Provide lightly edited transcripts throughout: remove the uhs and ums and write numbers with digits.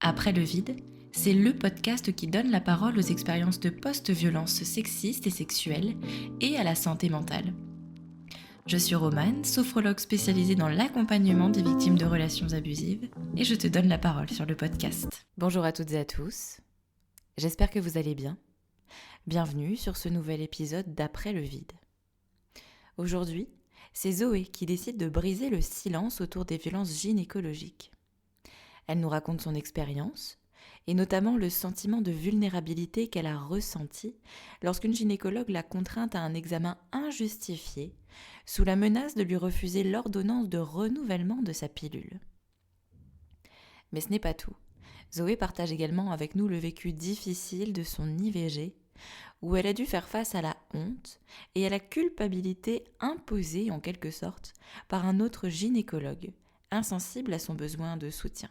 Après le vide, c'est le podcast qui donne la parole aux expériences de post-violences sexistes et sexuelles et à la santé mentale. Je suis Romane, sophrologue spécialisée dans l'accompagnement des victimes de relations abusives, et je te donne la parole sur le podcast. Bonjour à toutes et à tous, j'espère que vous allez bien. Bienvenue sur ce nouvel épisode d'Après le vide. Aujourd'hui, c'est Zoé qui décide de briser le silence autour des violences gynécologiques. Elle nous raconte son expérience, et notamment le sentiment de vulnérabilité qu'elle a ressenti lorsqu'une gynécologue l'a contrainte à un examen injustifié, sous la menace de lui refuser l'ordonnance de renouvellement de sa pilule. Mais ce n'est pas tout. Zoé partage également avec nous le vécu difficile de son IVG, où elle a dû faire face à la honte et à la culpabilité imposée en quelque sorte par un autre gynécologue, insensible à son besoin de soutien.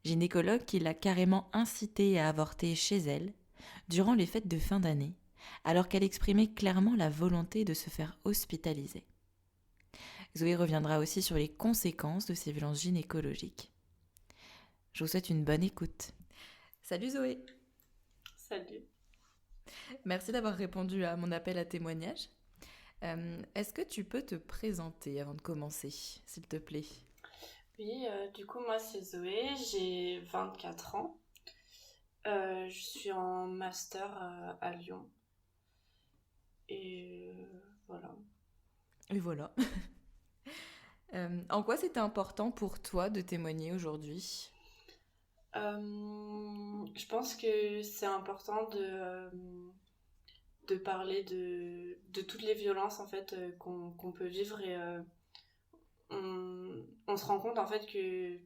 Gynécologue qui l'a carrément incitée à avorter chez elle, durant les fêtes de fin d'année, alors qu'elle exprimait clairement la volonté de se faire hospitaliser. Zoé reviendra aussi sur les conséquences de ces violences gynécologiques. Je vous souhaite une bonne écoute. Salut Zoé. Salut. Merci d'avoir répondu à mon appel à témoignage. Est-ce que tu peux te présenter avant de commencer, s'il te plaît ? Oui, du coup, moi, c'est Zoé, j'ai 24 ans. Je suis en master à Lyon. Et voilà. Et voilà. En quoi c'était important pour toi de témoigner aujourd'hui ? Je pense que c'est important de parler de toutes les violences en fait, qu'on peut vivre et on se rend compte en fait que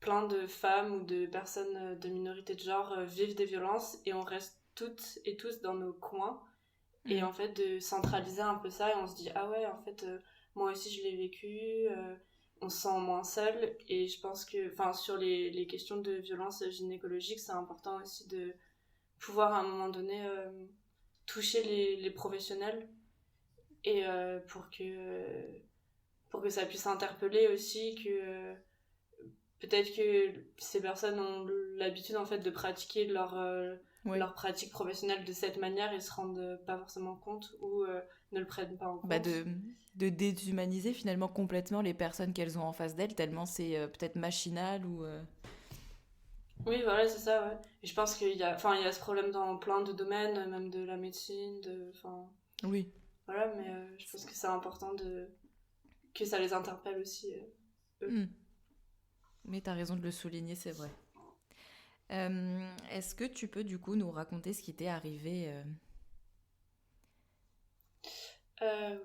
plein de femmes ou de personnes de minorité de genre vivent des violences et on reste toutes et tous dans nos coins. Et en fait, de centraliser un peu ça et on se dit, ah ouais, en fait, moi aussi je l'ai vécu, on se sent moins seul. Et je pense que, enfin, sur les questions de violence gynécologique, c'est important aussi de pouvoir à un moment donné toucher les professionnels et pour que ça puisse interpeller aussi que peut-être que ces personnes ont l'habitude en fait de pratiquer leur pratique professionnelle de cette manière et se rendent pas forcément compte ou ne le prennent pas en compte. De déshumaniser finalement complètement les personnes qu'elles ont en face d'elles, tellement c'est peut-être machinal ou... Oui, voilà, c'est ça, ouais. Et je pense qu'il y a ce problème dans plein de domaines, même de la médecine, Oui. Voilà, mais je pense que c'est important que ça les interpelle aussi, eux. Mais t'as raison de le souligner, c'est vrai. Est-ce que tu peux du coup nous raconter ce qui t'est arrivé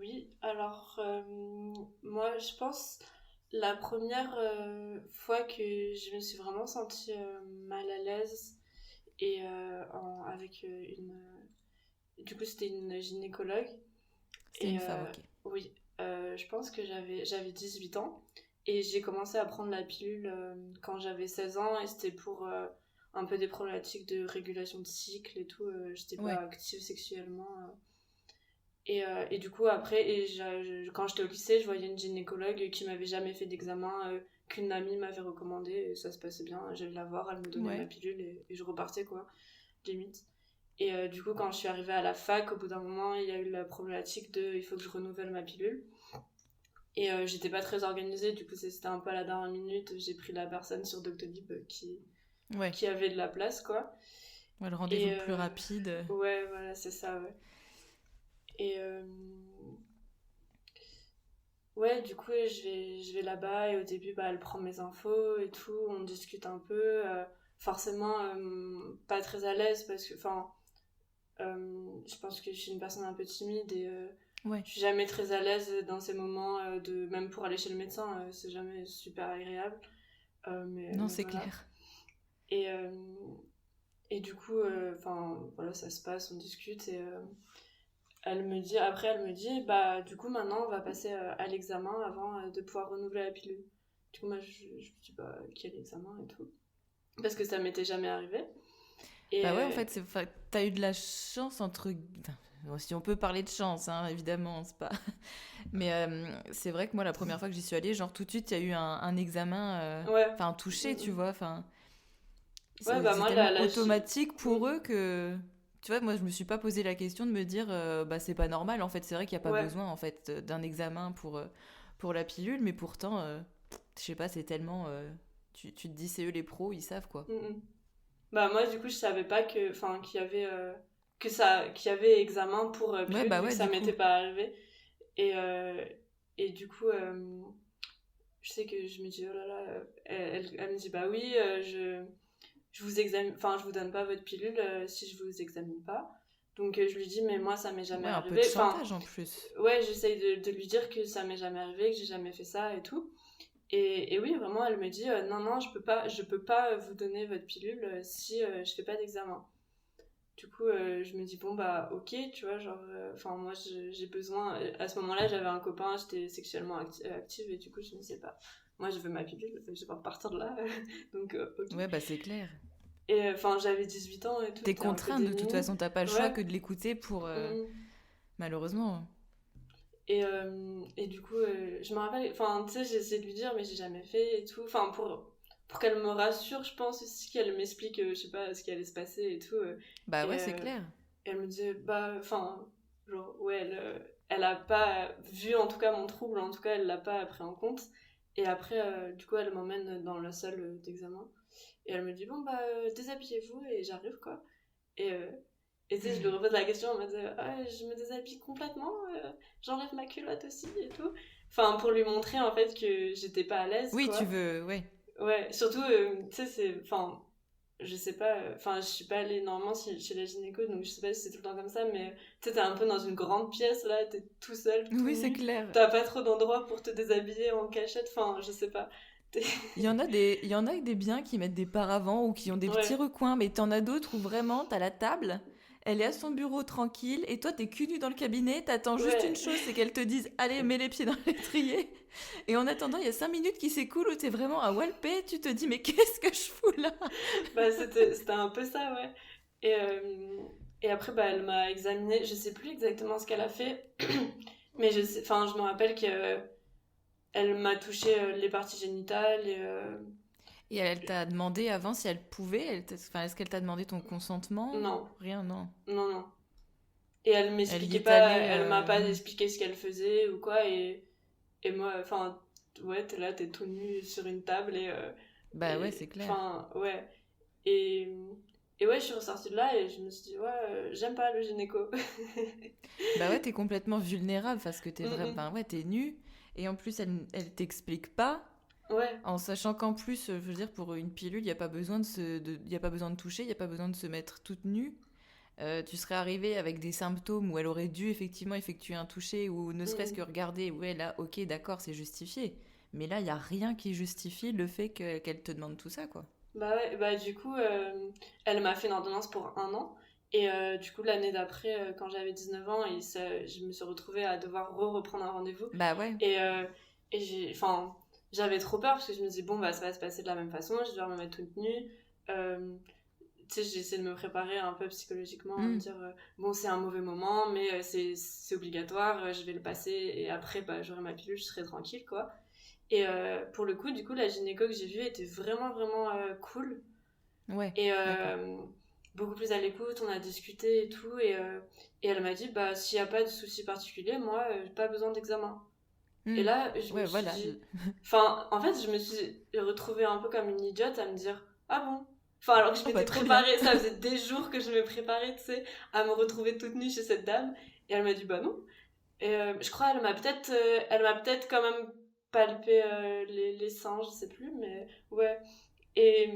Oui, alors moi je pense la première fois que je me suis vraiment sentie mal à l'aise et avec du coup c'était une gynécologue. C'était une femme, ok. Oui, je pense que j'avais 18 ans et j'ai commencé à prendre la pilule quand j'avais 16 ans et c'était pour un peu des problématiques de régulation de cycle et tout, j'étais pas active sexuellement. Et du coup, après, quand j'étais au lycée, je voyais une gynécologue qui m'avait jamais fait d'examen, qu'une amie m'avait recommandé, et ça se passait bien. J'allais la voir, elle me donnait ma pilule et je repartais, quoi, limite. Et du coup, quand je suis arrivée à la fac, au bout d'un moment, il y a eu la problématique de il faut que je renouvelle ma pilule. Et j'étais pas très organisée, du coup, c'était un peu à la dernière minute. J'ai pris la personne sur Doctolib qui avait de la place, quoi. Ouais, le rendez-vous plus rapide. Ouais, voilà, c'est ça, ouais. Et ouais, du coup, je vais là-bas et au début, elle prend mes infos et tout, on discute un peu. Forcément, pas très à l'aise parce que, je pense que je suis une personne un peu timide et je suis jamais très à l'aise dans ces moments, même pour aller chez le médecin, c'est jamais super agréable. Non, c'est voilà. Clair. Et du coup, voilà, ça se passe, on discute et... Elle me dit, bah, du coup, maintenant, on va passer à l'examen avant de pouvoir renouveler la pilule. Du coup, moi, je me dis, bah, quel examen et tout. Parce que ça m'était jamais arrivé. Et en fait, t'as eu de la chance, entre... Enfin, bon, si on peut parler de chance, hein, évidemment, c'est pas... Mais c'est vrai que moi, la première fois que j'y suis allée, genre tout de suite, il y a eu un examen, Ouais. enfin un toucher, tu vois, enfin... Ouais, bah C'est moi, tellement là, automatique pour eux que... Tu vois, moi, je me suis pas posé la question de me dire, bah c'est pas normal, en fait, c'est vrai qu'il y a pas Ouais. besoin, en fait, d'un examen pour la pilule, mais pourtant, je sais pas, c'est tellement... tu te dis, c'est eux les pros, ils savent, quoi. Bah moi, du coup, je savais pas qu'il y avait... qu'il y avait examen pour Ouais, pilule, bah vu que ouais, ça du coup. m'était pas arrivé. Et du coup, je sais que je me dis, oh là là, elle me dit, bah oui, je vous examine, enfin, je vous donne pas votre pilule si je vous examine pas. Donc je lui dis, mais moi, ça m'est jamais Ouais, un peu de arrivé. Enfin, chantage, en plus. ouais, j'essaye de lui dire que ça m'est jamais arrivé, que j'ai jamais fait ça et tout. Et oui, vraiment, elle me dit, non, non, je peux pas vous donner votre pilule si je fais pas d'examen. Du coup, je me dis, bon, bah, ok, tu vois, genre, enfin, moi, j'ai besoin. À ce moment-là, j'avais un copain, j'étais sexuellement active, et du coup, je me disais, bah, moi, je veux ma pilule, je vais pas repartir de là. Donc, ok. Ouais, bah c'est clair. Et enfin, j'avais 18 ans et tout, T'es j'étais un peu contrainte, de toute démunie. façon, t'as pas le choix Ouais. que de l'écouter pour... Mm. Malheureusement. Et du coup, je me rappelle, enfin, tu sais, j'ai essayé de lui dire, mais j'ai jamais fait et tout. Enfin, pour qu'elle me rassure, je pense aussi qu'elle m'explique, je sais pas, ce qui allait se passer et tout. Bah Et ouais, c'est clair. elle me disait, bah, enfin, genre, ouais, elle a pas vu en tout cas mon trouble, en tout cas, elle l'a pas pris en compte. Et après, du coup, elle m'emmène dans la salle d'examen. Et elle me dit, bon, bah, déshabillez-vous et j'arrive, quoi. Et, euh, et tu sais, je lui repose la question en mode, ah, je me déshabille complètement, j'enlève ma culotte aussi et tout. Enfin, pour lui montrer en fait que j'étais pas à l'aise, Oui, tu quoi. veux... Ouais. Ouais, surtout, tu sais, c'est. Enfin, je sais pas, enfin, je suis pas allée normalement chez la gynéco, donc je sais pas si c'est tout le temps comme ça, mais tu sais, t'es un peu dans une grande pièce là, t'es tout seul, tout Oui, c'est nu, clair. t'as pas trop d'endroits pour te déshabiller en cachette, enfin, je sais pas. Il y en a avec des biens qui mettent des paravents ou qui ont des petits Ouais, recoins, mais t'en as d'autres où vraiment t'as la table, elle est à son bureau tranquille, et toi t'es cul nu dans le cabinet, t'attends juste une ouais. chose, c'est qu'elle te dise allez, mets les pieds dans l'étrier. Et en attendant, il y a 5 minutes qui s'écoulent où t'es vraiment à walper, tu te dis mais qu'est-ce que je fous là? Bah, c'était un peu ça, ouais. Et, et après, bah, elle m'a examinée. Je sais plus exactement ce qu'elle a fait, mais enfin, je me rappelle que elle m'a touché les parties génitales et Et elle t'a demandé avant si elle pouvait, enfin, est-ce qu'elle t'a demandé ton consentement? non, Rien, non. non, non. Et elle Elle y m'expliquait est pas, allée. elle m'a pas expliqué ce qu'elle faisait ou quoi. Et moi, enfin, ouais, t'es là, t'es tout nu sur une table Bah ouais, c'est clair. enfin, ouais. Et, et ouais, je suis ressortie de là et je me suis dit, ouais, j'aime pas le gynéco. Bah ouais, t'es complètement vulnérable parce que t'es Mm, vraiment, mm. ben ouais, t'es nu et en plus elle t'explique pas, Ouais, en sachant qu'en plus, je veux dire, pour une pilule, il y a pas besoin y a pas besoin de toucher, il y a pas besoin de se mettre toute nue. Tu serais arrivé avec des symptômes où elle aurait dû effectivement effectuer un toucher ou ne mm, serait-ce que mm. regarder, ouais là, ok, d'accord, c'est justifié. Mais là, il y a rien qui justifie le fait qu'elle te demande tout ça, quoi. Bah ouais, bah du coup, elle m'a fait une ordonnance pour 1 an. Et du coup, l'année d'après, quand j'avais 19 ans, je me suis retrouvée à devoir reprendre un rendez-vous. Bah ouais. Et, enfin, j'avais trop peur parce que je me dis, bon, bah, ça va se passer de la même façon, je vais devoir me mettre toute nue. Tu sais, j'ai essayé de me préparer un peu psychologiquement, à me Hmm. dire, bon, c'est un mauvais moment, mais c'est obligatoire, je vais le passer et après, bah, j'aurai ma pilule, je serai tranquille, quoi. Et pour le coup, du coup, la gynéco que j'ai vue était vraiment, vraiment cool. Ouais, Et d'accord. beaucoup plus à l'écoute, on a discuté et tout. Et elle m'a dit, bah, s'il n'y a pas de souci particulier, moi, pas besoin d'examen. Et Hmm. là, je me Ouais, suis voilà. dit... Enfin, en fait, je me suis retrouvée un peu comme une idiote à me dire, ah bon? Enfin, alors que je Oh bah m'étais très bien. préparée, ça faisait des jours que je me préparais, tu sais, à me retrouver toute nue chez cette dame. Et elle m'a dit, bah non. Et je crois elle m'a peut-être quand même palpé les seins, je sais plus, mais ouais. Et,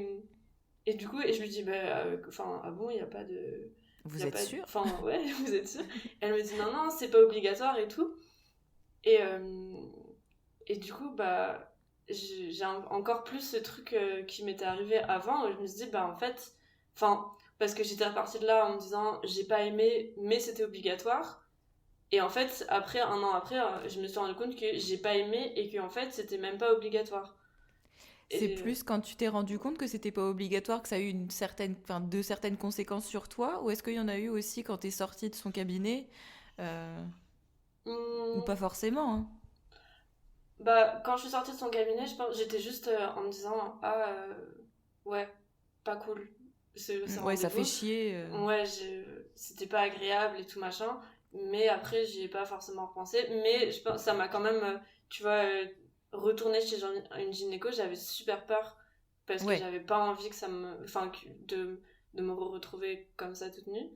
et du coup, et je lui dis, bah, enfin, ah bon, il n'y a pas de... Il y Vous a êtes pas de... sûr? Enfin, ouais, vous êtes sûr? Elle me dit, non, non, c'est pas obligatoire et tout. Et, et du coup, bah, encore plus ce truc qui m'était arrivé avant, où je me suis dit, bah, en fait, enfin, parce que j'étais repartie de là en me disant, j'ai pas aimé, mais c'était obligatoire. Et en fait, après, 1 an après, je me suis rendu compte que j'ai pas aimé et que en fait, c'était même pas obligatoire. C'est Et plus quand tu t'es rendu compte que c'était pas obligatoire, que ça a eu de certaines conséquences sur toi, ou est-ce qu'il y en a eu aussi quand t'es sortie de son cabinet, euh, ou pas hum, forcément, hein. bah, quand je suis sortie de son cabinet, je pense, j'étais juste en me disant, ah, ouais, pas cool, ce Ouais, ça fait rendez-vous. chier. Ouais, c'était pas agréable et tout machin. Mais après, j'y ai pas forcément repensé. Mais je pense, ça m'a quand même, tu vois, retourné chez une gynéco, j'avais super peur parce que Ouais, j'avais pas envie que enfin, de me retrouver comme ça toute nue.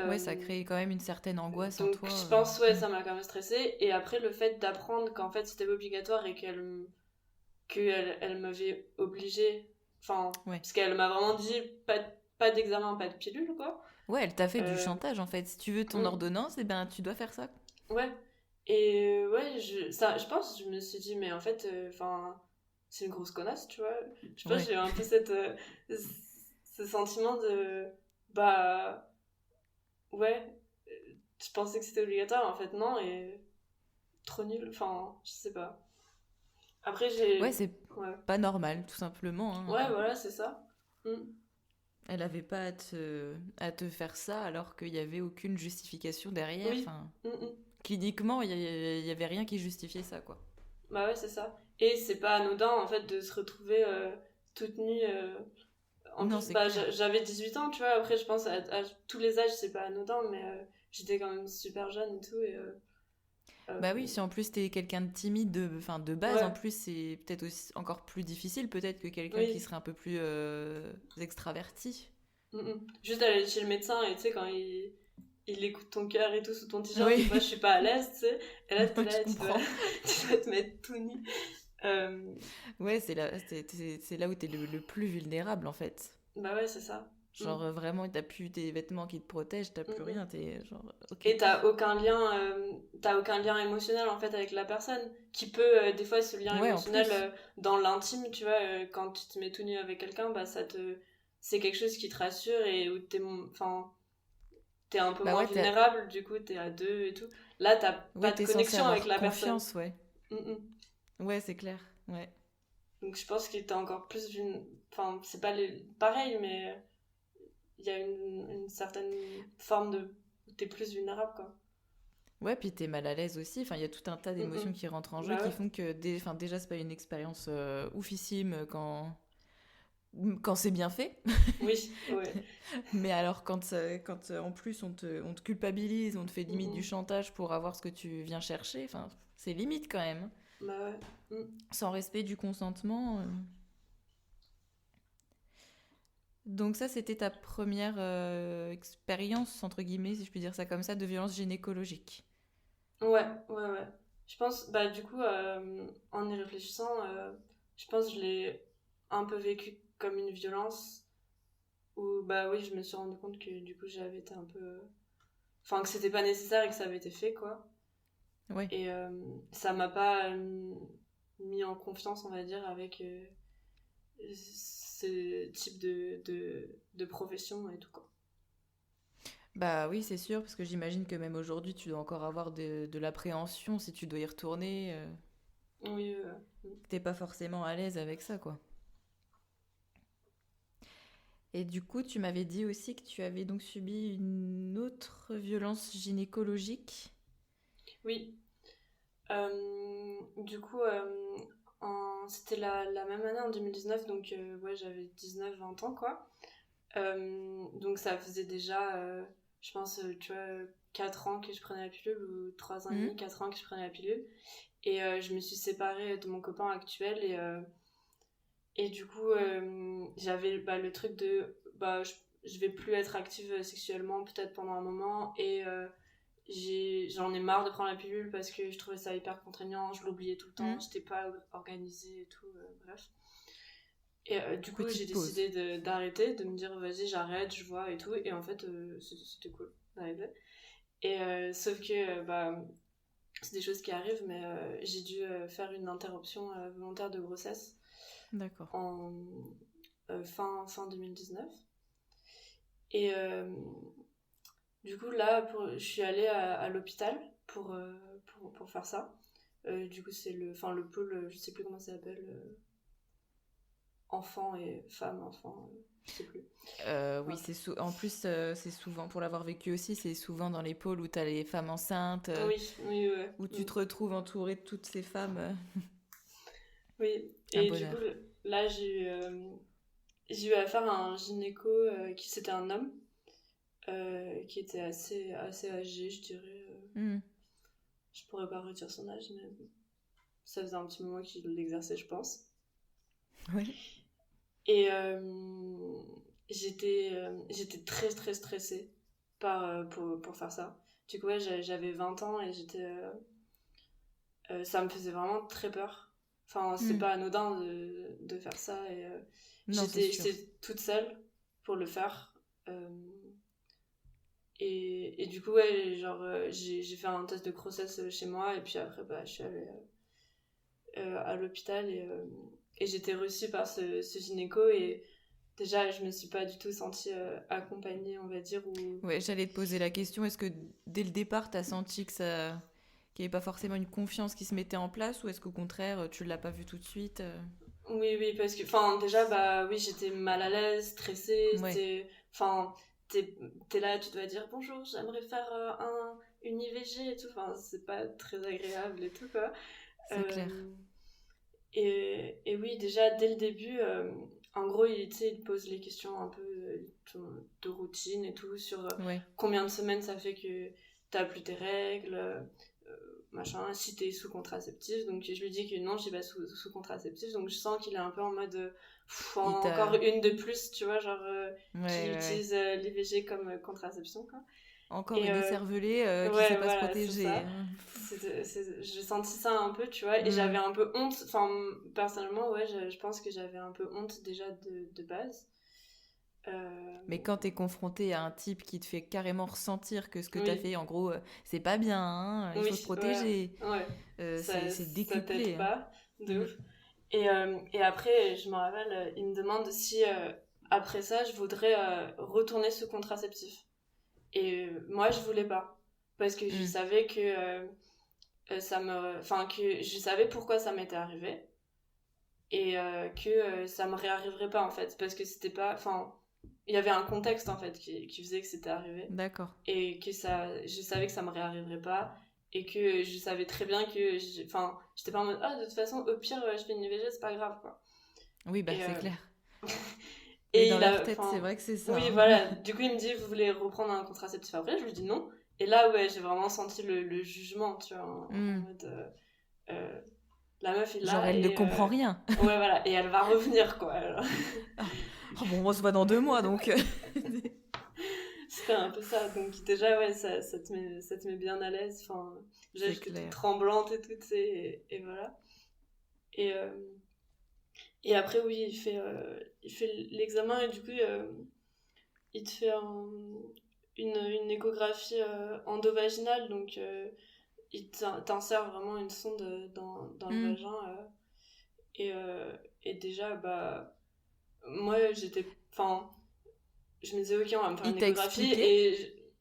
ouais, ça Euh, crée quand même une certaine angoisse en donc toi. je pense, ouais, ça m'a quand même stressée. Et après, le fait d'apprendre qu'en fait c'était obligatoire et elle m'avait obligée, enfin, Ouais. parce qu'elle m'a vraiment dit pas d'examen, pas de pilule, quoi. Ouais, elle t'a fait du Euh, chantage en fait. Si tu veux ton mm, ordonnance, eh ben tu dois faire ça. ouais. Et ouais, je pense, je me suis dit, mais en fait, enfin, c'est une grosse connasse, tu vois. Je pense que Ouais. j'ai eu un peu ce sentiment de, bah, ouais, je pensais que c'était obligatoire, en fait, non, et trop nul, enfin, je sais pas. Après, Ouais, c'est ouais. pas normal, tout simplement, hein. Ouais, voilà, c'est ça. Mm. Elle avait pas à te faire ça alors qu'il y avait aucune justification derrière. Oui. Enfin, Mm, mm. cliniquement, il y avait rien qui justifiait ça, quoi. Bah ouais, c'est ça. Et c'est pas anodin, en fait, de se retrouver toute nue. En Non, plus, c'est bah, clair. j'avais 18 ans, tu vois. Après, je pense à tous les âges, c'est pas anodin, mais j'étais quand même super jeune et tout. Et, euh, Bah oui, si en plus t'es quelqu'un de timide, enfin de base, en ouais, plus c'est peut-être aussi encore plus difficile, peut-être que quelqu'un qui oui. serait un peu plus extraverti. Mm, mm. Juste aller chez le médecin et tu sais, quand il écoute ton cœur et tout sous ton t-shirt, des Oui, fois, je suis pas à l'aise, tu sais. Et là, t'es moi je là, comprends. tu dois te mettre tout nu. Euh, Ouais, c'est là où t'es le plus vulnérable en fait. bah ouais, c'est ça. Mm, Genre vraiment, t'as plus tes vêtements qui te protègent, t'as mm, plus rien, mm. t'es genre ok. Et t'as aucun lien émotionnel en fait avec la personne qui peut des fois ce lien Ouais, en émotionnel plus. dans l'intime, tu vois, quand tu te mets tout nu avec quelqu'un, bah c'est quelque chose qui te rassure et où enfin t'es un peu Bah moins ouais, vulnérable, du coup t'es à deux et tout. Là t'as pas ouais, de t'es censé connexion avec avoir la personne. confiance, ouais. Mm, mm. Ouais, c'est clair. Ouais. Donc je pense que t'es encore plus enfin c'est pas pareil, mais il y a une certaine forme de où t'es plus vulnérable, quoi. Ouais, puis t'es mal à l'aise aussi. Enfin, il y a tout un tas Mm, d'émotions mm. qui rentrent en jeu Bah qui ouais. font que enfin, déjà, c'est pas une expérience oufissime quand c'est bien fait. Oui, ouais. Mais alors, quand en plus on te culpabilise, on te fait Mm, limite du mm. chantage pour avoir ce que tu viens chercher, enfin, c'est limite quand même. Bah ouais. Mm. Sans respect du consentement. Donc, ça, c'était ta première expérience, entre guillemets, si je puis dire ça comme ça, de violence gynécologique. Ouais, ouais, ouais. Je pense, bah du coup, en y réfléchissant, je pense que je l'ai un peu vécu comme une violence où, bah oui, je me suis rendu compte que du coup j'avais été un peu... Enfin, que c'était pas nécessaire et que ça avait été fait, quoi. Ouais. Et ça m'a pas mis en confiance, on va dire, avec ce type de profession et tout, quoi. Bah oui, c'est sûr, parce que j'imagine que même aujourd'hui, tu dois encore avoir de l'appréhension si tu dois y retourner, Oui, que t'es pas forcément à l'aise avec ça, quoi. Et du coup, tu m'avais dit aussi que tu avais donc subi une autre violence gynécologique. oui. Du coup, c'était la même année en 2019, donc ouais, j'avais 19-20 ans, quoi. Donc ça faisait déjà, je pense, tu vois, 4 ans que je prenais la pilule, ou 3 ans et Mhm. demi, 4 ans que je prenais la pilule. Et je me suis séparée de mon copain actuel, et du coup, j'avais bah, le truc de, bah, je vais plus être active sexuellement, peut-être pendant un moment, et j'en ai marre de prendre la pilule parce que je trouvais ça hyper contraignant, je l'oubliais tout le temps, Mhm. j'étais pas organisée et tout, bref. Et du coup, j'ai Petite pause. décidé d'arrêter, de me dire vas-y, j'arrête, je vois et tout. Et en fait, c'était cool d'arrêter. Et sauf que bah, c'est des choses qui arrivent, mais j'ai dû faire une interruption volontaire de grossesse D'accord. en fin 2019. Et du coup, là, je suis allée à l'hôpital pour faire ça. Du coup, c'est le pôle, je sais plus comment ça s'appelle. enfant et femme, enfant, je sais plus. Oui, Ouais. en plus, c'est souvent, pour l'avoir vécu aussi, c'est souvent dans les pôles où tu as les femmes enceintes, Oui, oui, ouais. où tu te retrouves entouré de toutes ces femmes. Oui, Un et du coup, bonheur. là, j'ai eu affaire à un gynéco qui c'était un homme qui était assez âgé, je dirais. Hmm. Je pourrais pas redire son âge, mais ça faisait un petit moment qu'il l'exerçait, je pense. Oui. Et j'étais très très stressée pour faire ça. Du coup, ouais, j'avais 20 ans et ça me faisait vraiment très peur. Enfin, c'est Hmm. pas anodin de faire ça. Et Non, c'est sûr. j'étais toute seule pour le faire. Euh, et du coup, ouais, genre, j'ai fait un test de grossesse chez moi. Et puis après, bah, je suis allée à l'hôpital et j'étais reçue par ce gynéco. Et déjà, je me suis pas du tout sentie accompagnée, on va dire. Ou... Ouais, j'allais te poser la question, est-ce que dès le départ, tu as senti que ça... qu'il n'y avait pas forcément une confiance qui se mettait en place, ou est-ce qu'au contraire, tu l'as pas vu tout de suite Oui, oui, parce que, enfin, déjà, bah oui, j'étais mal à l'aise, stressée. Ouais, Enfin, t'es là, tu dois dire bonjour, j'aimerais faire une IVG et tout. Enfin, c'est pas très agréable et tout, quoi. c'est clair. Euh, et oui, déjà, dès le début, en gros, tu sais, il te pose les questions un peu de routine et tout, sur Ouais. combien de semaines ça fait que t'as plus tes règles, machin, si t'es sous contraceptif. Donc je lui dis que non, je suis pas sous contraceptif, donc je sens qu'il est un peu en mode Il encore t'a... une de plus, tu vois, genre Ouais, qui ouais, ouais. utilise l'IVG comme contraception, quoi. Encore Et une écervelée qui sait ouais, pas se voilà, c'est protéger, ça. hein. J'ai senti ça un peu, tu vois, et Hmm. j'avais un peu honte. Enfin, personnellement, ouais, je pense que j'avais un peu honte déjà de base. Euh, Mais quand t'es confronté à un type qui te fait carrément ressentir que ce que t'as oui, fait, en gros, c'est pas bien, hein, il faut se oui, ouais, protéger, ouais. c'est Ça t'aide décuplé, hein. pas, de Hmm. ouf. Et après, je me rappelle, il me demande si, après ça, je voudrais retourner sous contraceptif. Et moi, je voulais pas. Parce que je Hmm. savais que enfin, que je savais pourquoi ça m'était arrivé. Et que ça me réarriverait pas, en fait. Parce que c'était pas. Enfin, il y avait un contexte, en fait, qui faisait que c'était arrivé. D'accord. Et que je savais que ça me réarriverait pas. Et que je savais très bien que. Enfin, j'étais pas en mode, ah, de toute façon, au pire, je fais une IVG, c'est pas grave, quoi. Oui, bah Et, c'est clair. Mais et dans il leur a, tête, c'est enfin, vrai que c'est ça, oui, hein. voilà. Du coup, il me dit, vous voulez reprendre un contraceptif après? Je lui dis non. Et là, ouais, j'ai vraiment senti le jugement, tu vois, en Hmm. mode, euh, la meuf est Genre, là elle ne comprend rien. ouais, voilà. Et elle va revenir, quoi. Alors, Ah, oh, bon, on se voit dans 2 mois, donc... c'était un peu ça. Donc, déjà, ouais, ça te met bien à l'aise. Enfin, déjà, C'est j'étais toute clair. tremblante et tout, tu sais, et voilà. Et, et après, oui, il fait l'examen et du coup, il te fait une échographie endovaginale. Donc, il t'insère vraiment une sonde dans le Hmm. vagin. Et, euh, et déjà, bah, moi, j'étais. Enfin, je me disais, ok, on va me faire Il une t'a échographie. expliqué? Et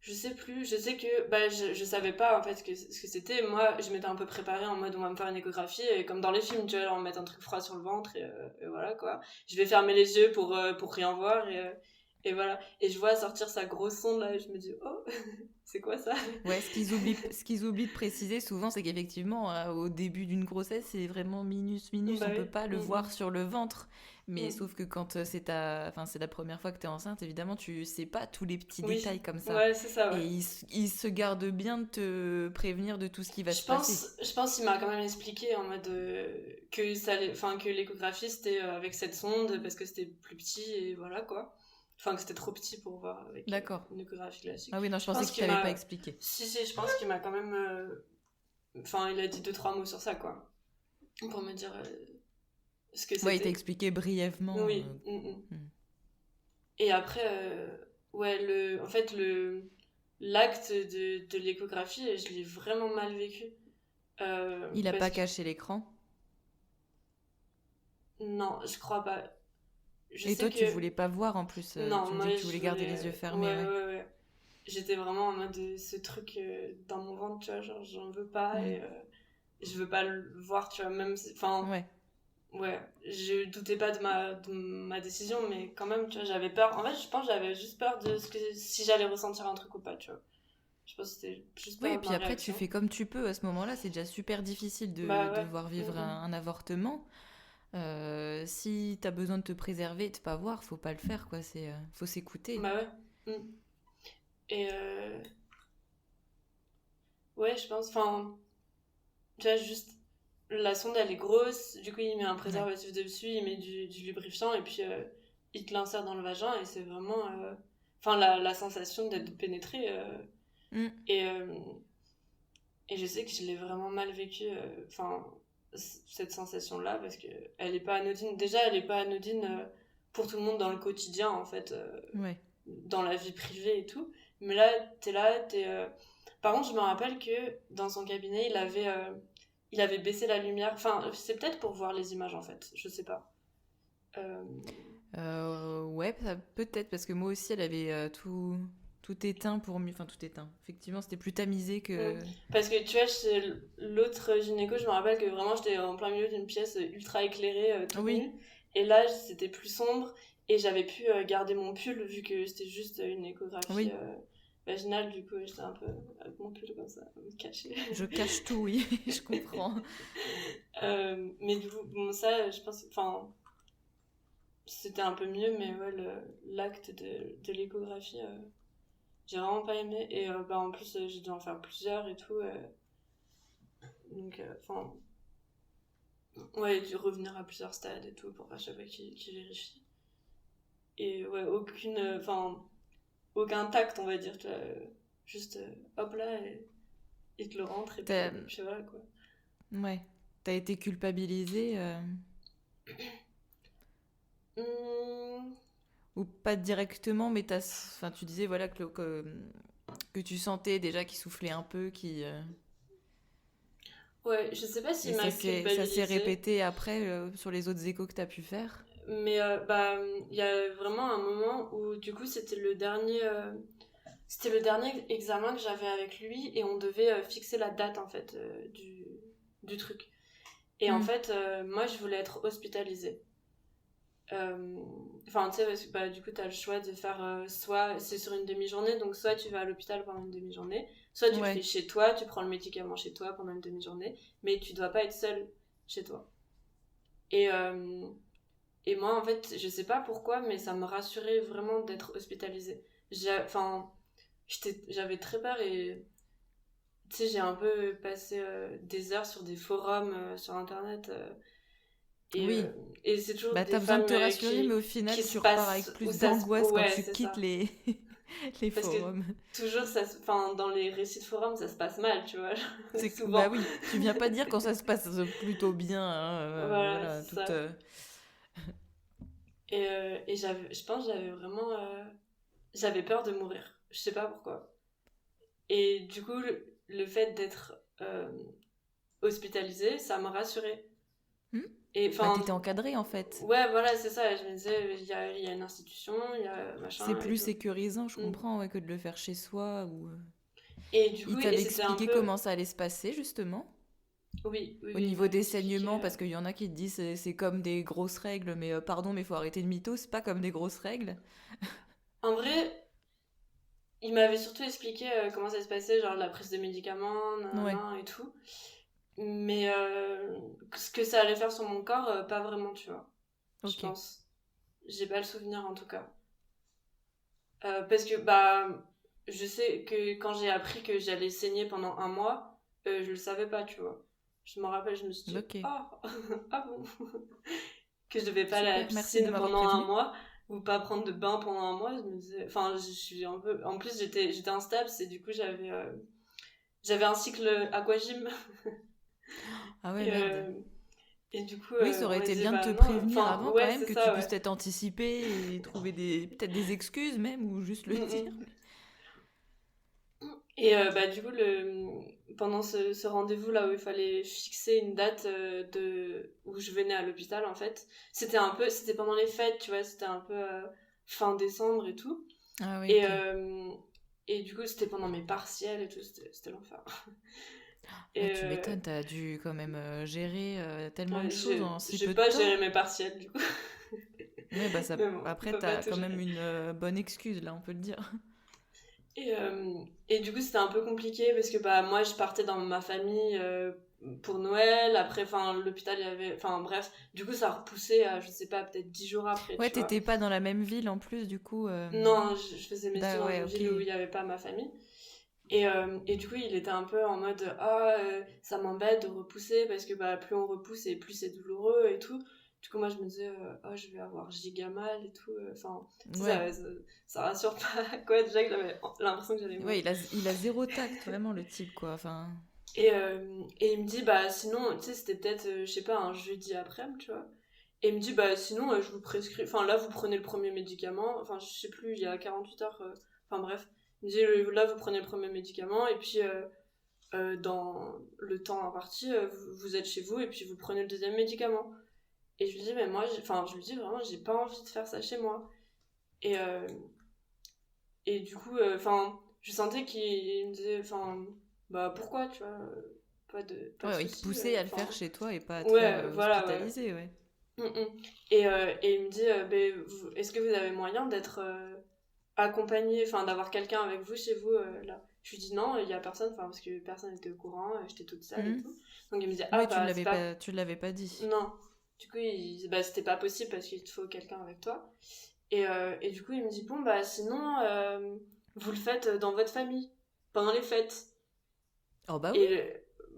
je sais plus, je sais que bah, je savais pas en fait ce que c'était. Moi, je m'étais un peu préparée en mode on va me faire une échographie. Et comme dans les films, tu vois, on va mettre un truc froid sur le ventre et voilà quoi. Je vais fermer les yeux pour rien voir et voilà. Et je vois sortir sa grosse sonde là et je me dis, oh, c'est quoi ça? Ouais, ce qu'ils oublient de préciser souvent, c'est qu'effectivement, au début d'une grossesse, c'est vraiment minus, minus, Bah on peut oui. pas le voir sur le ventre. Mais Mm. sauf que quand enfin, c'est la première fois que tu es enceinte, évidemment, tu sais pas tous les petits Oui, détails comme ça. ouais, c'est ça, Et ouais. ils se gardent bien de te prévenir de tout ce qui va se passer. Je pense qu'il m'a quand même expliqué en mode que enfin que l'échographie c'était avec cette sonde parce que c'était plus petit et voilà quoi. Enfin que c'était trop petit pour voir avec D'accord. une échographie classique. Ah oui, non, je Je pensais pense qu'il qu'il t'avait pas m'a, expliqué. si je pense qu'il m'a quand même, enfin il a dit deux trois mots sur ça quoi, pour me dire ce que Ouais, il t'a c'était. expliqué brièvement. Oui. Mm. Hmm. Et après ouais en fait l'acte de l'échographie je l'ai vraiment mal vécu Il a parce pas que caché l'écran. non je crois pas. Je Et sais toi, tu que voulais pas voir en plus. non, Tu me moi dis que tu je voulais garder les yeux voulais. fermés, Ouais, ouais. ouais, ouais. J'étais vraiment en mode ce truc dans mon ventre, tu vois, genre j'en veux pas Hmm. et je veux pas le voir, tu vois, même si. Enfin, Ouais. ouais, je doutais pas de ma décision, mais quand même, tu vois, j'avais peur. En fait, je pense que j'avais juste peur de si j'allais ressentir un truc ou pas, tu vois. Je pense que c'était juste Oui, et peur de puis ma après, tu réaction. fais comme tu peux à ce moment-là. C'est déjà super difficile de Bah ouais. devoir Mm, vivre mm. un avortement. Si t'as besoin de te préserver et de pas voir, faut pas le faire, quoi. Faut s'écouter. Bah ouais. Mm. Et ouais, je pense, enfin, tu vois, juste, la sonde, elle est grosse, du coup, il met un Ouais. préservatif dessus, il met du lubrifiant, et puis il te l'insère dans le vagin, et c'est vraiment, enfin, la sensation d'être pénétré, Mm. et, euh, et je sais que je l'ai vraiment mal vécu, enfin, cette sensation-là, parce que elle est pas anodine. Déjà, elle est pas anodine pour tout le monde dans le quotidien, en fait, Ouais. dans la vie privée et tout. Mais là, t'es là, Par contre, je me rappelle que dans son cabinet, il avait baissé la lumière. Enfin, c'est peut-être pour voir les images, en fait. Je sais pas. Euh, Ouais, peut-être, parce que moi aussi, elle avait tout éteint pour mieux. Enfin, tout éteint. Effectivement, c'était plus tamisé mm. que. Parce que tu vois, chez l'autre gynéco, je me rappelle que vraiment, j'étais en plein milieu d'une pièce ultra éclairée, toute Oui, nue. Et là, c'était plus sombre. Et j'avais pu garder mon pull, vu que c'était juste une échographie oui. vaginale. Du coup, j'étais un peu avec mon pull comme ça, me cacher. Je cache tout, oui, je comprends. Mais du coup, bon, ça, je pense. Enfin, c'était un peu mieux, mais ouais, l'acte de l'échographie, j'ai vraiment pas aimé. Et bah, en plus, j'ai dû en faire plusieurs et tout. Donc, enfin, ouais, dû revenir à plusieurs stades et tout pour à chaque fois qu'il vérifie. Et ouais, enfin, aucun tact, on va dire. Tu vois, juste, hop là, et il te le rentre, T'as... et puis voilà, quoi. Ouais. T'as été culpabilisée Hum, ou pas directement, mais enfin, tu disais voilà que tu sentais déjà qu'il soufflait un peu, ouais, je sais pas et s'il m'a ça s'est culpabilisé. répété après sur les autres échos que t'as pu faire. Mais bah, il y a vraiment un moment où, du coup, c'était le dernier examen que j'avais avec lui et on devait fixer la date, en fait, du truc. Et en Hmm. fait, moi, je voulais être hospitalisée. Enfin, tu sais, parce que bah, du coup, t'as le choix de faire soit c'est sur une demi-journée, donc soit tu vas à l'hôpital pendant une demi-journée, soit tu le fais Ouais. chez toi, tu prends le médicament chez toi pendant une demi-journée, mais tu dois pas être seule chez toi. Et, euh, et moi, en fait, je sais pas pourquoi, mais ça me rassurait vraiment d'être hospitalisée. Enfin, j'avais très peur et tu sais, j'ai un peu passé des heures sur des forums sur internet et, Oui. euh, et c'est toujours Bah, des t'as besoin de femmes te rassurer, mais qui, au final, qui se tu repars avec passent où plus ça se. d'angoisse quand Ouais, tu c'est quittes ça. les Parce que forums. toujours, enfin, dans les récits de forums, ça se passe mal, tu vois, Bah souvent. oui, tu viens pas dire quand ça se passe plutôt bien, hein, Voilà, voilà, c'est ça. Et je pense que j'avais vraiment. J'avais peur de mourir. Je sais pas pourquoi. Et du coup, le fait d'être hospitalisée, ça m'a rassurée. Hmm. Et Bah, enfin, t'étais encadrée en fait. ouais, voilà, c'est ça. Je me disais, il y a une institution, il y a C'est machin et plus tout. sécurisant, je Mm. comprends, ouais, que de le faire chez soi. Et du Il coup, et t'avait c'était un expliqué peu. comment ça allait se passer, justement. Oui, oui, Au oui, il niveau m'avait des expliqué. saignements, parce qu'il y en a qui te disent c'est comme des grosses règles, mais pardon, mais faut arrêter de mytho, c'est pas comme des grosses règles. En vrai, il m'avait surtout expliqué comment ça se passait, genre la prise de médicaments, Ouais, nanana et tout. Mais ce que ça allait faire sur mon corps, pas vraiment, tu vois. Je ok. pense. J'ai pas le souvenir en tout cas. Parce que bah je sais que quand j'ai appris que j'allais saigner pendant un mois, je le savais pas, tu vois. Je me rappelle, je me suis dit, Ok. oh, ah bon, que je devais pas aller à la Super, merci de piscine m'avoir pendant un prévenu. mois ou pas prendre de bain pendant un mois. Je me disais, enfin, je suis un peu. En plus, j'étais instable, c'est du coup j'avais un cycle aquagym Ah ouais, et, merde. du coup Oui, ça on aurait m'a été dit bien de bah te non, prévenir enfin avant quand ouais même, c'est que tu ça puisses ouais. t'être anticipé et trouver peut-être des excuses même, ou juste le Mm, dire. mm. Et bah, du coup, pendant ce rendez-vous-là où il fallait fixer une date où je venais à l'hôpital, en fait, c'était pendant les fêtes, tu vois, c'était un peu fin décembre et tout. Ah oui, Et, ok. euh, et du coup, c'était pendant mes partiels et tout, c'était l'enfer. Ouais, Et tu m'étonnes, t'as dû quand même gérer tellement de ouais, choses en si j'ai peu de pas temps. géré mes partiels du coup. Ouais, bah ça. Mais bon, on Après, peut pas t'as tout quand même gérer. une bonne excuse, là, on peut le dire. Et, et du coup, c'était un peu compliqué parce que bah, moi, je partais dans ma famille pour Noël. Après, enfin, l'hôpital, il y avait. Enfin, bref, du coup, ça a repoussé à, je sais pas, peut-être 10 jours après, Ouais, tu vois. t'étais pas dans la même ville en plus, du coup. Non, je faisais mes études dans Ouais, une ok. ville où il n'y avait pas ma famille. Et du coup, il était un peu en mode ah, ça m'embête de repousser parce que bah, plus on repousse et plus c'est douloureux et tout. Du coup, moi, je me disais oh, je vais avoir giga mal et tout. Enfin, tu sais, Ouais. ça rassure pas. Quoi, déjà que j'avais l'impression que j'allais Ouais, mourir. il a zéro tact, vraiment, le type, quoi. Enfin. Et il me dit, bah sinon, tu sais, c'était peut-être, je sais pas, un jeudi après-midi, tu vois. Et il me dit, bah sinon, je vous prescris. Enfin, là, vous prenez le premier médicament. Enfin, je sais plus, il y a 48 heures. Enfin, bref. Il me dit, là, vous prenez le premier médicament. Et puis, dans le temps imparti, vous êtes chez vous. Et puis, vous prenez le deuxième médicament. Et je lui dis, mais moi, enfin, je lui dis vraiment, j'ai pas envie de faire ça chez moi. Et, euh, et du coup, enfin, je sentais qu'il me disait, enfin, bah pourquoi, tu vois, pas de Ouais, il te soucis. poussait à le Enfin, faire chez toi et pas à te faire ouais, voilà, ouais. hospitaliser, ouais. Mm, mm. Et il me dit, ben, est-ce que vous avez moyen d'être accompagné, enfin, d'avoir quelqu'un avec vous chez vous là? Je lui dis non, il y a personne, enfin, parce que personne n'était au courant, j'étais toute seule et Mhm. tout. Donc il me dit, ah Ouais, bah, c'est pas. tu l'avais pas dit. Non. Du coup, bah, c'était pas possible parce qu'il te faut quelqu'un avec toi. Et du coup, il me dit, bon, bah sinon, vous le faites dans votre famille, pendant les fêtes. Oh bah oui.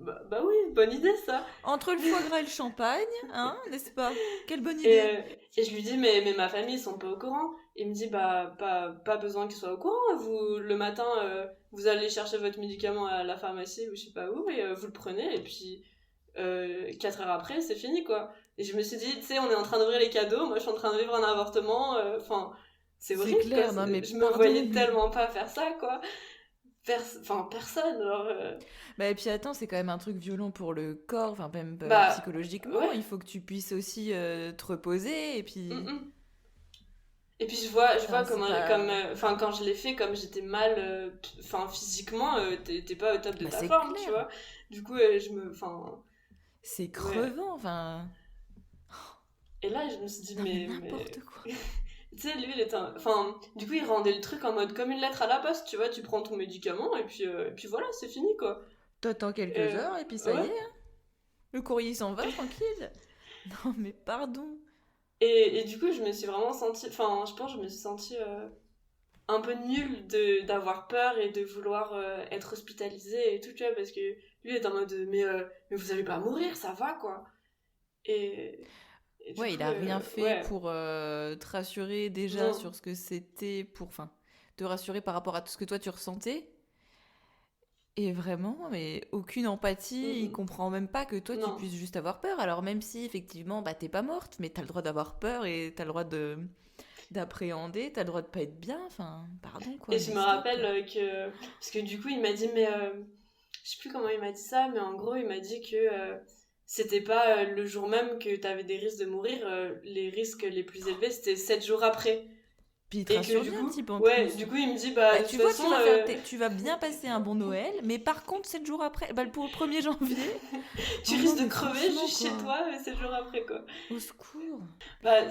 Bah oui, bonne idée ça. Entre le foie gras et le champagne, hein, n'est-ce pas? Quelle bonne Et, idée. euh, et je lui dis, mais ma famille, ils sont pas au courant. Il me dit, bah pas besoin qu'ils soient au courant. Vous, le matin, vous allez chercher votre médicament à la pharmacie ou je sais pas où, et vous le prenez, et puis 4 heures après, c'est fini quoi. Et je me suis dit, tu sais, on est en train d'ouvrir les cadeaux, moi je suis en train de vivre un avortement, enfin, c'est C'est horrible quoi. clair, non mais Je me pardon, voyais mais... tellement pas faire ça quoi. Enfin, personne, genre. Bah et puis attends, c'est quand même un truc violent pour le corps, enfin même Bah, psychologiquement, ouais. il faut que tu puisses aussi te reposer et puis... Mm. Et puis je vois Enfin, c'est comment, pas... enfin quand je l'ai fait, comme j'étais mal, enfin physiquement, t'es pas au top de Bah ta c'est forme, tu clair, vois. Du coup, enfin, c'est ouais. crevant, enfin... Et là, je me suis dit, Non mais mais, n'importe quoi. tu sais, lui, il était, enfin, du coup, il rendait le truc en mode comme une lettre à la poste, tu vois. Tu prends ton médicament et puis voilà, c'est fini, quoi. T'attends quelques Euh, heures et puis ça y ouais. est, hein, le courrier s'en va tranquille. Non mais pardon. Et du coup, je me suis vraiment sentie, enfin, je pense, que je me suis sentie un peu nulle d'avoir peur et de vouloir être hospitalisée et tout, tu vois, parce que lui est en mode mais vous allez pas mourir, ça va quoi. Et, et du Ouais, il coup, a rien fait ouais, pour te rassurer déjà non, sur ce que c'était pour... Enfin, te rassurer par rapport à tout ce que toi tu ressentais. Et vraiment, mais aucune empathie, il mm, comprend même pas que toi tu non. puisses juste avoir peur. Alors même si effectivement, bah t'es pas morte, mais t'as le droit d'avoir peur et t'as le droit de d'appréhender, t'as le droit de pas être bien, enfin, pardon Et quoi, je mais me stop. rappelle que, parce que du coup, il m'a dit, mais je sais plus comment il m'a dit ça, mais en gros, il m'a dit que c'était pas le jour même que t'avais des risques de mourir, les risques les plus élevés, c'était 7 jours après. Puis il te Et que rassure du bien un coup, petit peu en ouais, plus. du coup, il me dit, bah, Bah de toute tu vois, façon, tu vas bien passer un bon Noël, mais par contre 7 jours après, bah pour le 1er janvier, tu oh non risques de mais crever franchement juste chez quoi, toi 7 jours après, quoi. au secours. Bah,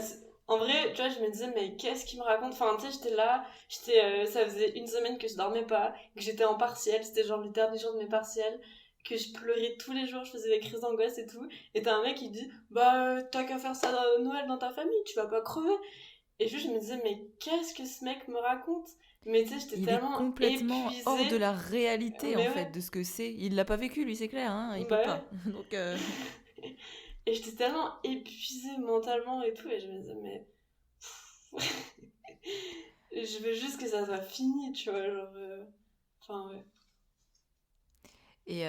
en vrai, tu vois, je me disais, mais qu'est-ce qu'il me raconte? Enfin, tu sais, j'étais là, ça faisait une semaine que je dormais pas, que j'étais en partiel, c'était genre le dernier jour de mes partiels, que je pleurais tous les jours, je faisais des crises d'angoisse et tout. Et t'as un mec qui dit, bah, t'as qu'à faire ça Noël dans ta famille, tu vas pas crever. Et juste, je me disais, mais qu'est-ce que ce mec me raconte? Mais tu sais, j'étais Il est tellement complètement hors de épuisée. la réalité en Mais fait ouais, de ce que c'est. Il l'a pas vécu lui, c'est clair, hein, il peut bah ouais. pas. Donc Et j'étais tellement épuisée mentalement et tout, et je me disais, mais je veux juste que ça soit fini, tu vois, genre. Enfin, ouais. et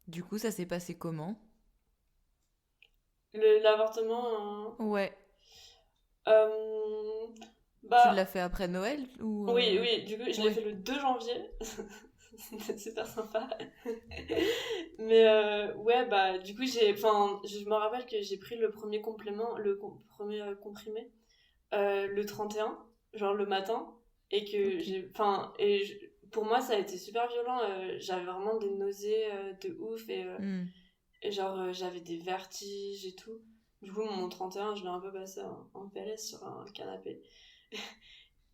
du coup, ça s'est passé comment? L'avortement. Ouais. euh, Tu l'as Bah, fait après Noël ou oui, du coup, je l'ai Ouais. fait le 2 janvier. C'était super sympa. Mais ouais, bah, du coup, enfin, je me rappelle que j'ai pris le premier complément, premier comprimé, le 31, genre le matin, et que Ok. j'ai. Enfin, pour moi, ça a été super violent. J'avais vraiment des nausées de ouf et genre, j'avais des vertiges et tout. Du coup, mon 31, je l'ai un peu passé en PLS sur un canapé.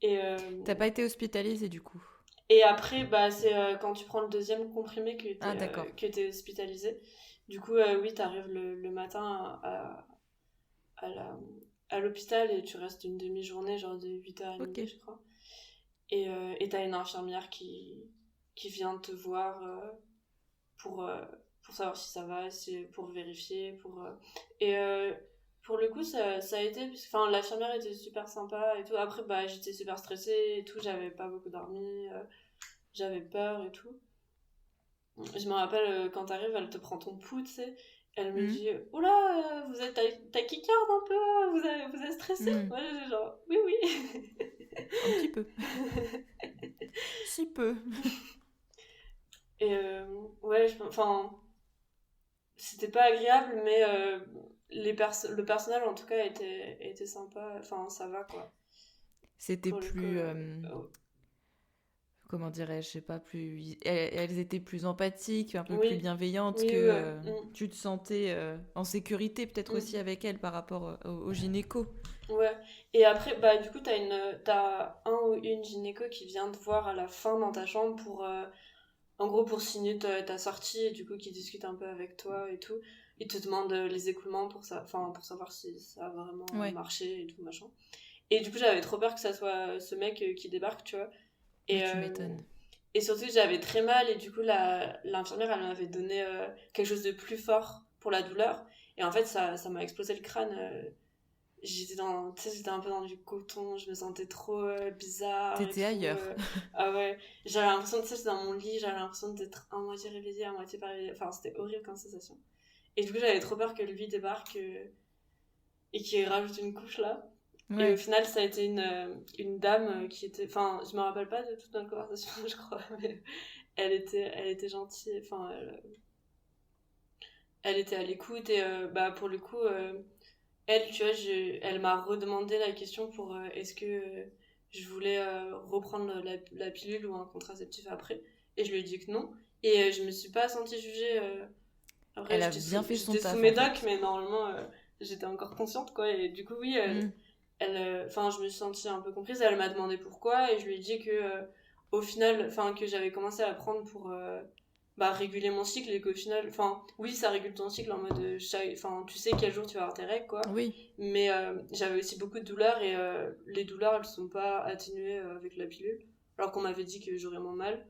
Et, T'as pas été hospitalisée du coup? et après, bah, c'est quand tu prends le deuxième comprimé Ah, d'accord. que t'es hospitalisé. Du coup, oui, t'arrives le matin à la, à l'hôpital et tu restes une demi-journée, genre de 8h30, Ok. je crois. Et t'as une infirmière qui vient te voir pour, euh, pour savoir si ça va, pour vérifier. Et pour le coup, ça a été. Enfin, l'infirmière était super sympa et tout. Après, bah, j'étais super stressée et tout. J'avais pas beaucoup dormi. J'avais peur et tout. Je me rappelle quand t'arrives, elle te prend ton pouls, tu sais. Elle me dit oula, vous êtes tachycarde un peu, vous êtes stressé. Moi, j'ai genre oui, oui. Un petit peu. Si peu. Et ouais, enfin, c'était pas agréable, mais le personnel en tout cas était sympa. Enfin, ça va quoi. C'était Pour le coup, plus. Comment dirais-je, je sais pas, plus. Elles étaient plus empathiques, un peu plus oui, bienveillantes, oui, que ouais. tu te sentais en sécurité, peut-être aussi avec elles par rapport au gynéco. Ouais. Et après, bah, du coup, t'as un ou une gynéco qui vient te voir à la fin dans ta chambre pour, en gros, pour signer ta sortie et du coup, qui discute un peu avec toi et tout. Il te demande les écoulements enfin, pour savoir si ça a vraiment Ouais, marché et tout, machin. Et du coup, j'avais trop peur que ça soit ce mec qui débarque, tu vois. oui, Et, tu euh, m'étonnes. et surtout, j'avais très mal et du coup, l'infirmière, elle m'avait donné quelque chose de plus fort pour la douleur. Et en fait, ça m'a explosé le crâne. Tu sais, j'étais un peu dans du coton, je me sentais trop bizarre et T'étais tout. ailleurs. Ah ouais, j'avais l'impression, tu sais, j'étais dans mon lit, j'avais l'impression d'être à moitié réveillée, à moitié pas réveillée. Enfin, c'était horrible comme sensation. Et du coup, j'avais trop peur que lui débarque et qu'il rajoute une couche là. Et au Ouais. final, ça a été une dame qui était. Enfin, je me rappelle pas de toute notre conversation, je crois, mais elle était gentille. Enfin, elle était à l'écoute et bah, pour le coup, elle, tu vois, elle m'a redemandé la question pour est-ce que je voulais reprendre la pilule ou un contraceptif après. Et je lui ai dit que non. Et je me suis pas sentie jugée. Après, Elle a bien fait son j'étais sous taf en médoc, fait. mais normalement, j'étais encore consciente, quoi. Et du coup, oui, Mm. enfin, je me suis sentie un peu comprise. Elle m'a demandé pourquoi, et je lui ai dit que, au final, enfin, que j'avais commencé à prendre pour bah, réguler mon cycle, et qu'au final, enfin, oui, ça régule ton cycle en mode, enfin, tu sais quel jour tu vas avoir tes règles, quoi. Oui, Mais j'avais aussi beaucoup de douleurs, et les douleurs, elles sont pas atténuées avec la pilule, alors qu'on m'avait dit que j'aurais moins mal.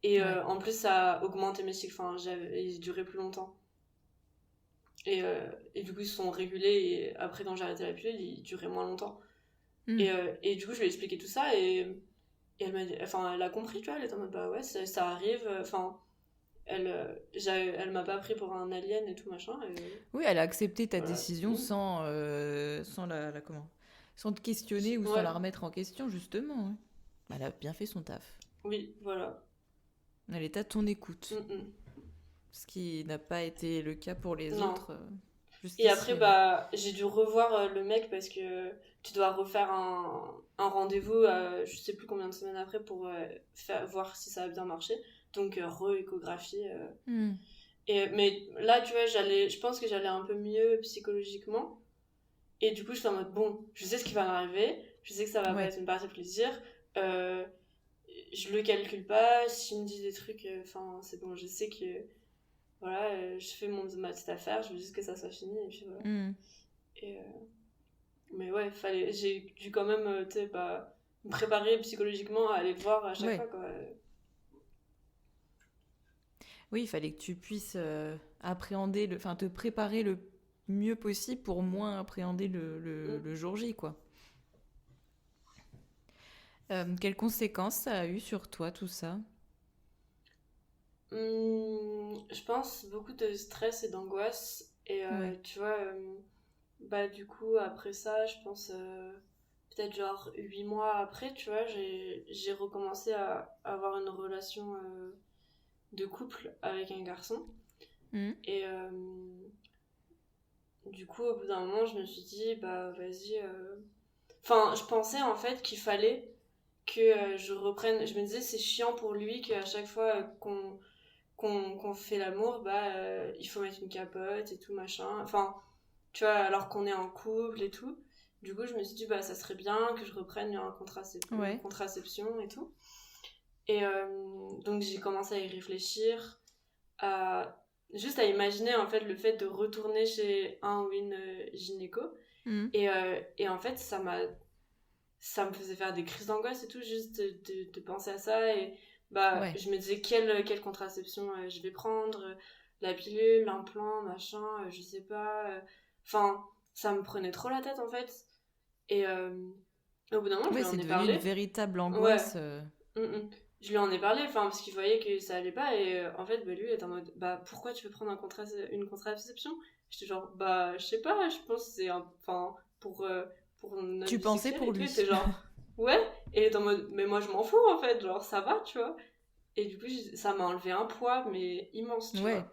Et ouais. en plus, ça a augmenté mes cycles, enfin, ils duraient plus longtemps. Et du coup, ils se sont régulés. Et après, quand j'ai arrêté la pilule, ils duraient moins longtemps. Mm. Et du coup, je lui ai expliqué tout ça. Et elle m'a dit, enfin, elle a compris, tu vois. Elle était en mode, bah ouais, ça arrive. Enfin, elle m'a pas pris pour un alien et tout, machin. Et Oui, elle a accepté ta voilà. décision sans comment? Sans te questionner ou sans Ouais, la remettre en question, justement. Ouais. Elle a bien fait son taf. oui, voilà. Elle est à ton écoute. Mm. Ce qui n'a pas été le cas pour les Non. autres Et jusqu'ici. après, bah, j'ai dû revoir le mec parce que tu dois refaire un rendez-vous, je sais plus combien de semaines après, pour voir si ça a bien marché. Donc, re-échographie. Hmm. Mais là, tu vois, je pense que j'allais un peu mieux psychologiquement. Et du coup, je suis en mode, bon, je sais ce qui va m'arriver, je sais que ça va pas Ouais. être une partie plaisir. Euh, je le calcule pas, s'il me dit des trucs, enfin, c'est bon, je sais que, voilà, je fais ma petite affaire, je veux juste que ça soit fini, et puis voilà. Hmm. Et, mais ouais, j'ai dû quand même, tu sais, bah, me préparer psychologiquement à aller le voir à chaque Ouais. fois, quoi. Oui, il fallait que tu puisses appréhender, enfin te préparer le mieux possible pour moins appréhender Mm. le jour J, quoi. Quelles conséquences ça a eu sur toi, tout ça? Je pense beaucoup de stress et d'angoisse. Et Ouais. tu vois, bah du coup, après ça, je pense peut-être genre 8 mois après, tu vois, j'ai recommencé à avoir une relation de couple avec un garçon. Hmm. Et du coup, au bout d'un moment, je me suis dit, bah vas-y. Enfin, je pensais en fait qu'il fallait que je reprenne. Je me disais, c'est chiant pour lui qu'à chaque fois qu'on fait l'amour, il faut mettre une capote et tout, machin. Enfin, tu vois, alors qu'on est en couple et tout. Du coup, je me suis dit, ça serait bien que je reprenne une contraception et tout. Et donc, j'ai commencé à y réfléchir, juste à imaginer, en fait, le fait de retourner chez un ou une gynéco. Et en fait, ça me faisait faire des crises d'angoisse et tout, juste de penser à ça. Et je me disais, quelle contraception je vais prendre, la pilule, l'implant, machin, je sais pas. Enfin, ça me prenait trop la tête, en fait. Et au bout d'un moment, je lui en ai devenu parlé. une véritable angoisse. Je lui en ai parlé, parce qu'il voyait que ça allait pas. Et en fait, lui, il était en mode, pourquoi tu veux prendre une contraception? J'étais genre, je sais pas, je pense que c'est pour notre Tu vie pensais sexuelle pour et tout. lui. Il était genre, ouais. Et il était en mode, mais moi je m'en fous en fait, genre ça va, tu vois. Et du coup, ça m'a enlevé un poids, mais immense, tu vois.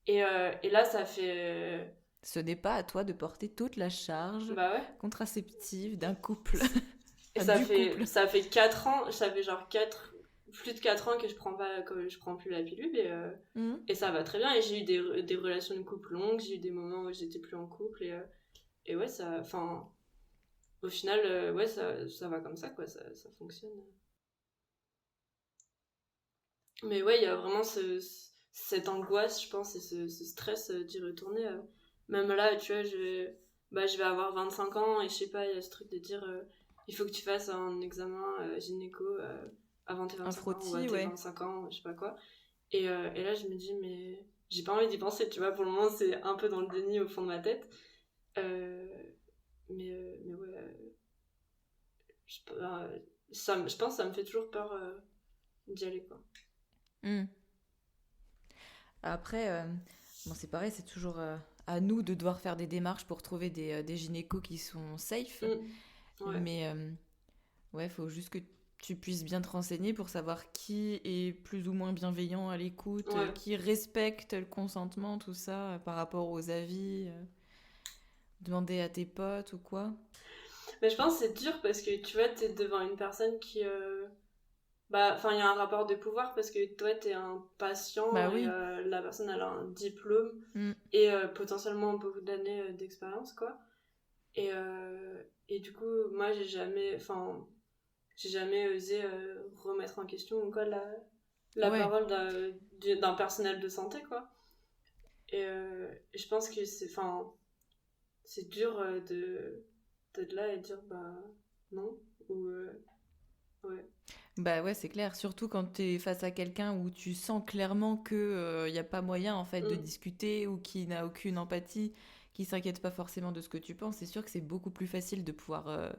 Et là, ça fait. Ce n'est pas à toi de porter toute la charge contraceptive d'un couple. Et ça fait 4 ans, ça fait genre plus de 4 ans que je prends plus la pilule et ça va très bien. Et j'ai eu des relations de couple longues, j'ai eu des moments où j'étais plus en couple et ouais, au final, ça va comme ça, quoi, ça fonctionne. Mais ouais, il y a vraiment cette angoisse, je pense, et ce stress d'y retourner. Même là, tu vois, je vais avoir 25 ans et je sais pas, il y a ce truc de dire il faut que tu fasses un examen gynéco avant tes 25 ans ou à tes 25 ans, je sais pas quoi. Et là, je me dis, mais j'ai pas envie d'y penser, tu vois, pour le moment, c'est un peu dans le déni au fond de ma tête. Mais ouais, je pense que ça me fait toujours peur d'y aller, quoi. Après, c'est pareil, c'est toujours à nous de devoir faire des démarches pour trouver des gynécos qui sont safe. Ouais. Mais ouais, faut juste que tu puisses bien te renseigner pour savoir qui est plus ou moins bienveillant à l'écoute, qui respecte le consentement, tout ça, par rapport aux avis. Demander à tes potes ou quoi. Mais je pense que c'est dur parce que tu vois, t'es devant une personne qui... il y a un rapport de pouvoir parce que toi, t'es un patient et la personne, elle a un diplôme et potentiellement beaucoup d'années d'expérience, quoi. Et du coup, moi, j'ai jamais osé remettre en question ou quoi, la parole d'un personnel de santé, quoi. Et je pense que c'est dur d'être là et de dire non ou ouais, c'est clair, surtout quand t'es face à quelqu'un où tu sens clairement que y a pas moyen en fait de discuter ou qui n'a aucune empathie, qui s'inquiète pas forcément de ce que tu penses. C'est sûr que c'est beaucoup plus facile de pouvoir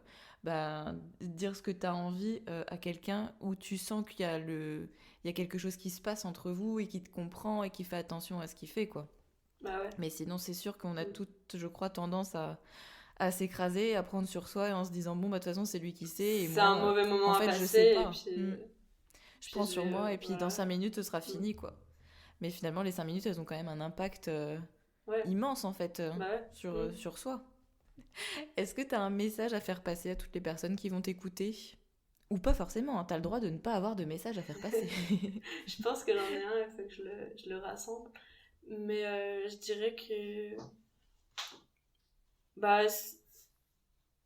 dire ce que t'as envie à quelqu'un où tu sens qu'il y a quelque chose qui se passe entre vous et qui te comprend et qui fait attention à ce qu'il fait, quoi. Mais sinon, c'est sûr qu'on a toutes, je crois, tendance à s'écraser, à prendre sur soi et en se disant bon, de toute façon, c'est lui qui sait. Et c'est moi, un mauvais moment en fait, à passer. Je sais pas. Et puis, je prends sur moi et puis dans 5 minutes, ce sera fini, quoi. Mais finalement, les 5 minutes, elles ont quand même un impact immense, en fait, sur soi. Est-ce que tu as un message à faire passer à toutes les personnes qui vont t'écouter ? Ou pas forcément, hein, tu as le droit de ne pas avoir de message à faire passer. Je pense que j'en ai un, il faut que je le rassemble. Mais je dirais que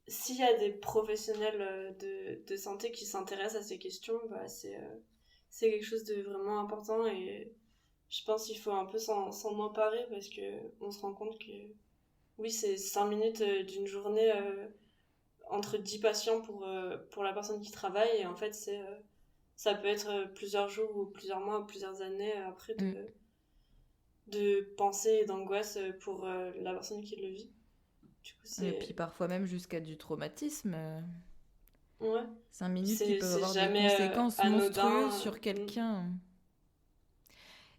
s'il y a des professionnels de santé qui s'intéressent à ces questions, c'est quelque chose de vraiment important et je pense qu'il faut un peu s'en emparer parce qu'on se rend compte que oui, c'est 5 minutes d'une journée entre 10 patients pour la personne qui travaille et en fait ça peut être plusieurs jours ou plusieurs mois ou plusieurs années après de pensée et d'angoisse pour la personne qui le vit. Du coup, et puis parfois même jusqu'à du traumatisme. 5 minutes c'est, qui peuvent avoir des conséquences monstrueuses sur quelqu'un.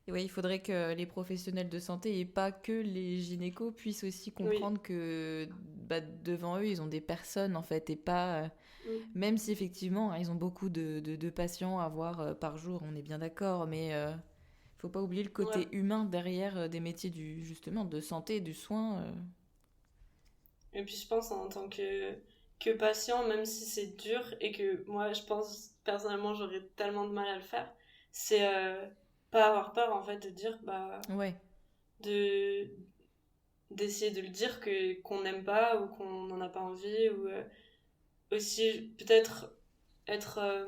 Et oui, il faudrait que les professionnels de santé et pas que les gynécos puissent aussi comprendre que devant eux, ils ont des personnes en fait et pas... Même si effectivement, ils ont beaucoup de patients à voir par jour, on est bien d'accord, mais faut pas oublier le côté humain derrière des métiers justement de santé, du soin. Et puis je pense en tant que patient, même si c'est dur et que moi, je pense, personnellement, j'aurais tellement de mal à le faire, c'est pas avoir peur, en fait, de dire, Ouais. d'essayer de le dire qu'on n'aime pas ou qu'on n'en a pas envie, ou aussi peut-être être,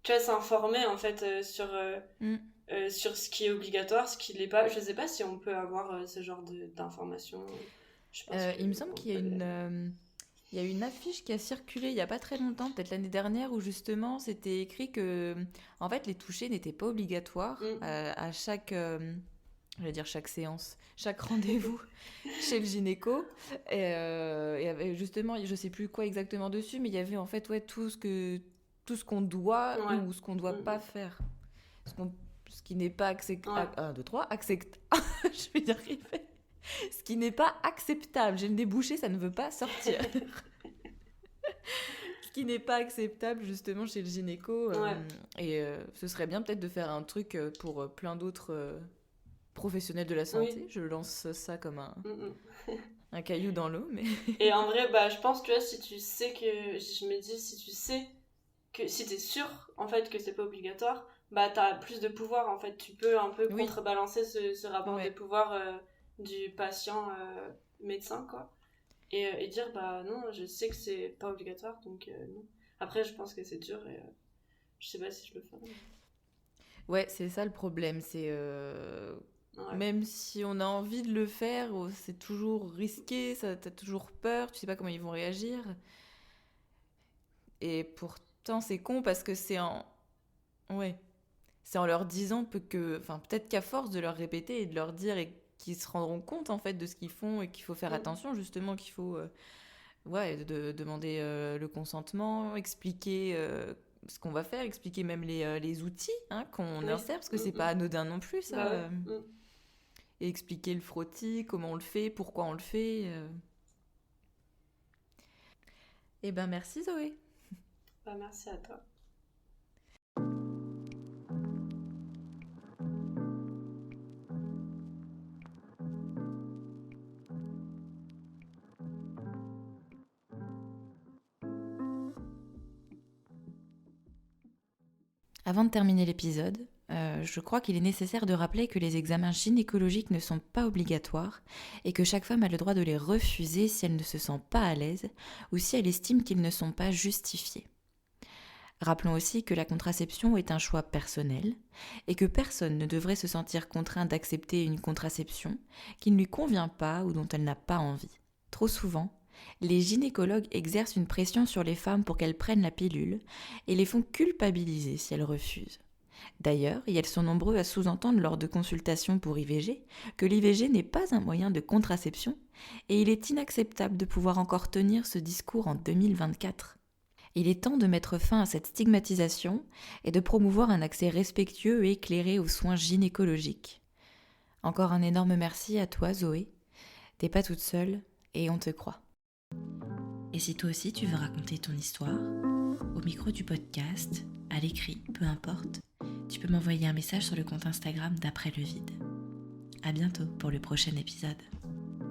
tu vois, s'informer, en fait, Mm. sur ce qui est obligatoire, ce qui l'est pas. Je sais pas si on peut avoir ce genre d'informations. Je pense Il me que semble on qu'il y a peut les- il y a une affiche qui a circulé il y a pas très longtemps, peut-être l'année dernière, où justement c'était écrit que en fait les touchés n'étaient pas obligatoires Mm. à chaque, je vais dire chaque séance, chaque rendez-vous chez le gynéco. Et avait justement, je sais plus quoi exactement dessus, mais il y avait en fait ouais, tout ce qu'on doit Ouais. ou ce qu'on doit pas faire. Ce, qu'on- ce qui n'est pas acceptable. Ouais. 1, 2, 3, accept. Je vais y arriver. Ce qui n'est pas acceptable. J'ai le nez bouché, ça ne veut pas sortir. Ce qui n'est pas acceptable justement chez le gynéco. Ouais. Et ce serait bien peut-être de faire un truc pour plein d'autres professionnels de la santé. Oui. Je lance ça comme Mm, un caillou dans l'eau, mais... Et en vrai, je pense, tu vois, si tu sais que. Je me dis, si tu sais que. Si t'es sûr, en fait, que c'est pas obligatoire, t'as plus de pouvoir, en fait. Tu peux un peu Oui. contrebalancer ce rapport Ouais. des pouvoirs du patient médecin, quoi. Et dire, non, je sais que c'est pas obligatoire, donc non. Après, je pense que c'est dur et je sais pas si je le ferai. Ouais, c'est ça le problème. C'est Ouais. même si on a envie de le faire, c'est toujours risqué, t'as toujours peur, tu sais pas comment ils vont réagir. Et pourtant, c'est con parce que ouais, c'est en leur disant enfin, peut-être qu'à force de leur répéter et de leur dire et qu'ils se rendront compte en fait de ce qu'ils font et qu'il faut faire attention justement, qu'il faut ouais, demander le consentement, expliquer ce qu'on va faire, expliquer même les outils qu'on insère parce que c'est pas anodin non plus ça. Et expliquer le frottis, comment on le fait, pourquoi on le fait. Eh ben merci Zoé. Merci à toi. Avant de terminer l'épisode, je crois qu'il est nécessaire de rappeler que les examens gynécologiques ne sont pas obligatoires et que chaque femme a le droit de les refuser si elle ne se sent pas à l'aise ou si elle estime qu'ils ne sont pas justifiés. Rappelons aussi que la contraception est un choix personnel et que personne ne devrait se sentir contraint d'accepter une contraception qui ne lui convient pas ou dont elle n'a pas envie. Trop souvent, les gynécologues exercent une pression sur les femmes pour qu'elles prennent la pilule et les font culpabiliser si elles refusent. D'ailleurs, et elles sont nombreux à sous-entendre lors de consultations pour IVG que l'IVG n'est pas un moyen de contraception et il est inacceptable de pouvoir encore tenir ce discours en 2024. Il est temps de mettre fin à cette stigmatisation et de promouvoir un accès respectueux et éclairé aux soins gynécologiques. Encore un énorme merci à toi Zoé. T'es pas toute seule et on te croit. Et si toi aussi tu veux raconter ton histoire, au micro du podcast, à l'écrit, peu importe, tu peux m'envoyer un message sur le compte Instagram d'Après le vide. À bientôt pour le prochain épisode.